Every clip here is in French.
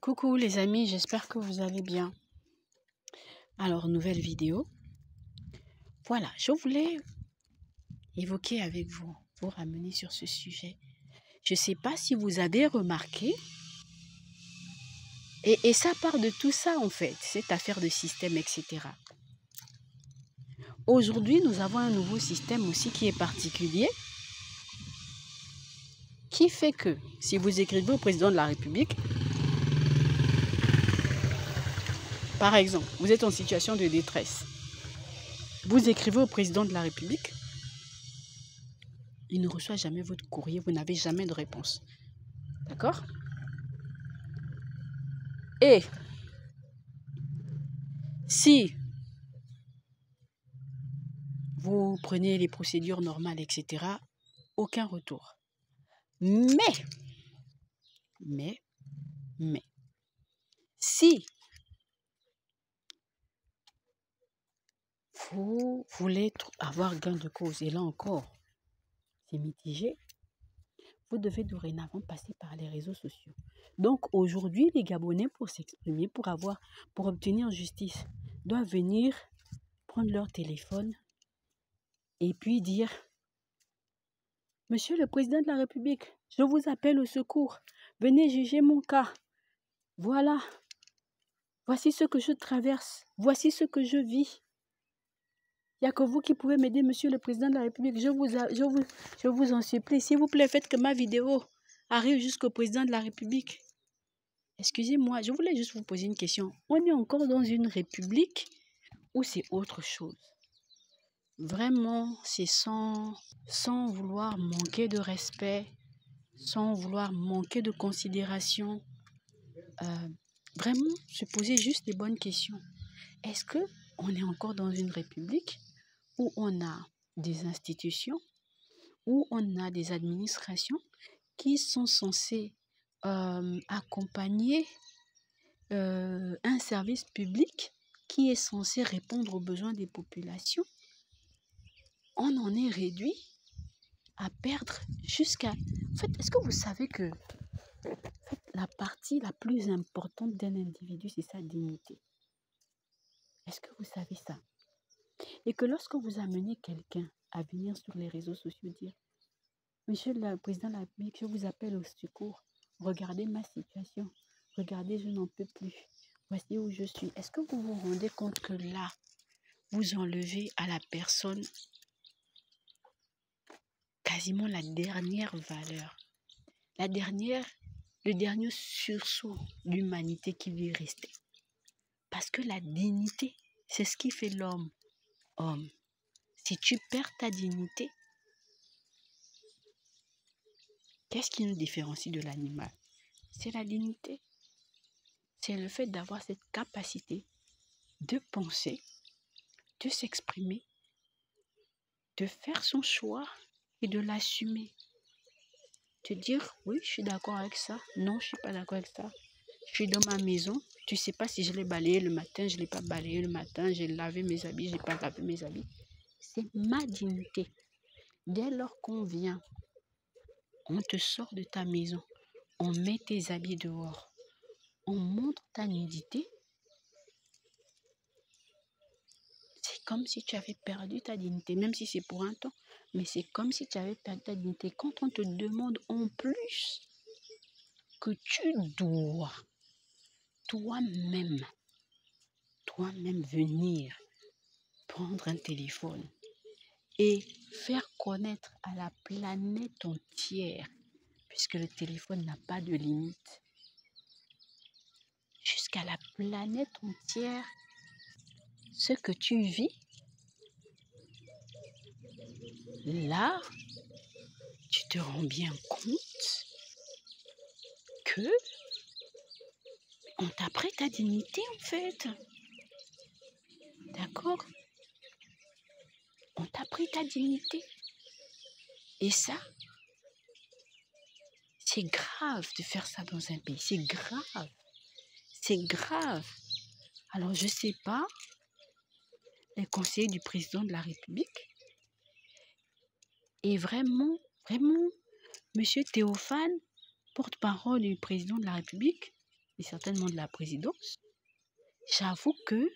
Coucou les amis, j'espère que vous allez bien. Alors, nouvelle vidéo. Voilà, je voulais évoquer avec vous, vous ramener sur ce sujet. Je ne sais pas si vous avez remarqué, et ça part de tout ça en fait, cette affaire de système, etc. Aujourd'hui, nous avons un nouveau système aussi qui est particulier, qui fait que si vous écrivez au président de la République, par exemple, vous êtes en situation de détresse, vous écrivez au président de la République, il ne reçoit jamais votre courrier, vous n'avez jamais de réponse. D'accord? Et si vous prenez les procédures normales, etc., aucun retour. Mais, si vous voulez avoir gain de cause, et là encore, c'est mitigé, vous devez dorénavant passer par les réseaux sociaux. Donc aujourd'hui, les Gabonais, pour s'exprimer, pour obtenir justice, doivent venir prendre leur téléphone et puis dire: Monsieur le Président de la République, je vous appelle au secours. Venez juger mon cas. Voilà. Voici ce que je traverse. Voici ce que je vis. Il n'y a que vous qui pouvez m'aider, Monsieur le Président de la République. Je vous en supplie. S'il vous plaît, faites que ma vidéo arrive jusqu'au Président de la République. Excusez-moi, je voulais juste vous poser une question. On est encore dans une république ou c'est autre chose? Vraiment, c'est sans vouloir manquer de respect, sans vouloir manquer de considération. Vraiment, se poser juste les bonnes questions. Est-ce qu'on est encore dans une république où on a des institutions, où on a des administrations qui sont censées accompagner un service public qui est censé répondre aux besoins des populations? On en est réduit à perdre jusqu'à... En fait, est-ce que vous savez que la partie la plus importante d'un individu, c'est sa dignité? Est-ce que vous savez ça? Et que lorsque vous amenez quelqu'un à venir sur les réseaux sociaux dire: Monsieur le Président de la République, je vous appelle au secours. Regardez ma situation. Regardez, je n'en peux plus. Voici où je suis. Est-ce que vous vous rendez compte que là, vous enlevez à la personne quasiment la dernière valeur, le dernier sursaut d'humanité qui lui restait? Parce que la dignité, c'est ce qui fait l'homme homme. Si tu perds ta dignité, qu'est-ce qui nous différencie de l'animal? C'est la dignité. C'est le fait d'avoir cette capacité de penser, de s'exprimer, de faire son choix et de l'assumer. De dire: oui, je suis d'accord avec ça. Non, je ne suis pas d'accord avec ça. Je suis dans ma maison. Tu ne sais pas si je l'ai balayé le matin, je ne l'ai pas balayé le matin, j'ai lavé mes habits, je n'ai pas lavé mes habits. C'est ma dignité. Dès lors qu'on vient, on te sort de ta maison, on met tes habits dehors, on montre ta nudité, c'est comme si tu avais perdu ta dignité, même si c'est pour un temps, mais c'est comme si tu avais perdu ta dignité. Quand on te demande en plus que tu dois toi-même venir prendre un téléphone et faire connaître à la planète entière, puisque le téléphone n'a pas de limite, jusqu'à la planète entière, ce que tu vis, là, tu te rends bien compte que on t'a pris ta dignité en fait. D'accord? On t'a pris ta dignité. Et ça, c'est grave de faire ça dans un pays. C'est grave. C'est grave. Alors, je ne sais pas, les conseillers du président de la République, et vraiment, Monsieur Théophane, porte-parole du président de la République, et certainement de la présidence, j'avoue que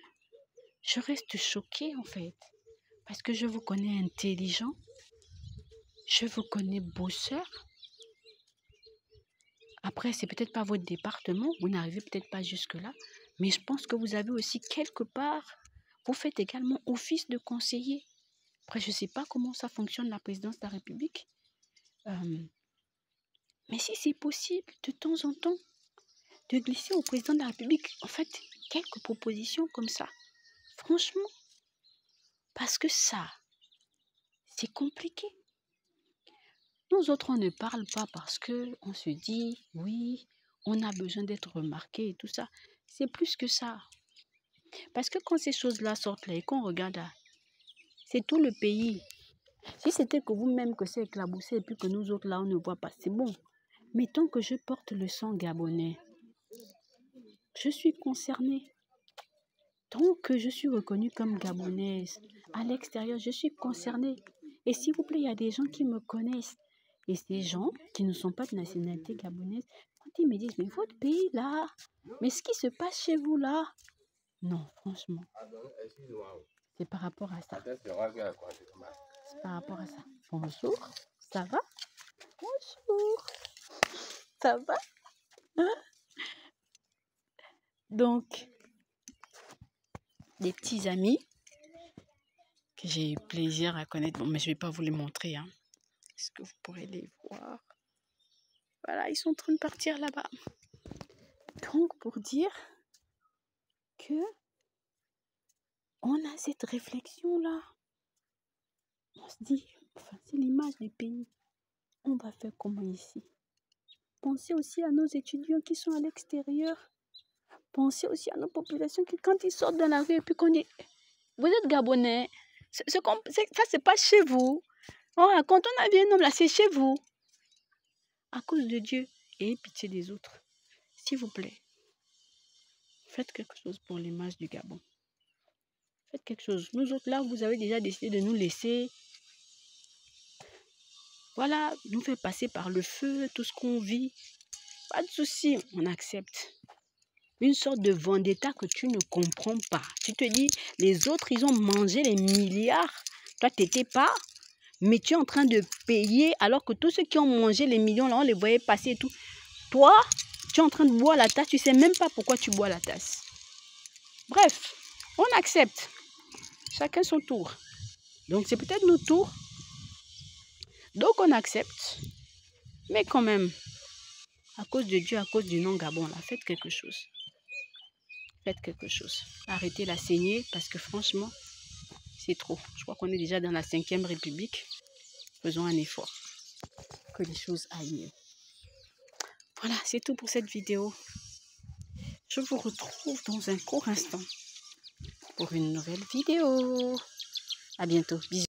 je reste choquée en fait. Parce que je vous connais intelligent, je vous connais bosseur. Après, c'est peut-être pas votre département, vous n'arrivez peut-être pas jusque-là, mais je pense que vous avez aussi quelque part, vous faites également office de conseiller. Après, je ne sais pas comment ça fonctionne la présidence de la République, mais si c'est possible, de temps en temps, de glisser au président de la République, en fait, quelques propositions comme ça, franchement, parce que ça, c'est compliqué. Nous autres, on ne parle pas parce qu'on se dit, oui, on a besoin d'être remarqué et tout ça. C'est plus que ça. Parce que quand ces choses-là sortent là et qu'on regarde là, c'est tout le pays. Si c'était que vous-même que c'est éclaboussé et puis que nous autres là, on ne voit pas, c'est bon. Mais tant que je porte le sang gabonais, je suis concernée. Tant que je suis reconnue comme gabonaise, à l'extérieur, je suis concernée. Et s'il vous plaît, il y a des gens qui me connaissent. Et ces gens qui ne sont pas de nationalité gabonaise, quand ils me disent, mais votre pays là, mais ce qui se passe chez vous là, non, franchement, c'est par rapport à ça. C'est par rapport à ça. Bonjour, ça va? Bonjour, ça va? Donc, des petits amis que j'ai eu plaisir à connaître. Bon, mais je ne vais pas vous les montrer. Hein. Est-ce que vous pourrez les voir? Voilà, ils sont en train de partir là-bas. Donc, pour dire que on a cette réflexion-là. On se dit, enfin, c'est l'image du pays. On va faire comment ici? Pensez aussi à nos étudiants qui sont à l'extérieur. Pensez aussi à nos populations qui, quand ils sortent dans la rue et puis qu'on dit, vous êtes Gabonais, ça c'est pas chez vous. Oh, quand on a vu un homme là, c'est chez vous. À cause de Dieu, ayez pitié des autres. S'il vous plaît, faites quelque chose pour l'image du Gabon. Faites quelque chose. Nous autres là, vous avez déjà décidé de nous laisser. Voilà, nous faire passer par le feu, tout ce qu'on vit. Pas de souci, on accepte. Une sorte de vendetta que tu ne comprends pas. Tu te dis, les autres, ils ont mangé les milliards. Toi, tu n'étais pas. Mais tu es en train de payer alors que tous ceux qui ont mangé les millions, là, on les voyait passer et tout. Toi, tu es en train de boire la tasse. Tu ne sais même pas pourquoi tu bois la tasse. Bref, on accepte. Chacun son tour. Donc, c'est peut-être notre tour. Donc, on accepte. Mais quand même, à cause de Dieu, à cause du nom Gabon, là, faites quelque chose. Faites quelque chose. Arrêtez la saignée parce que franchement, c'est trop. Je crois qu'on est déjà dans la 5e République. Faisons un effort. Que les choses aillent mieux. Voilà, c'est tout pour cette vidéo. Je vous retrouve dans un court instant pour une nouvelle vidéo. À bientôt. Bisous.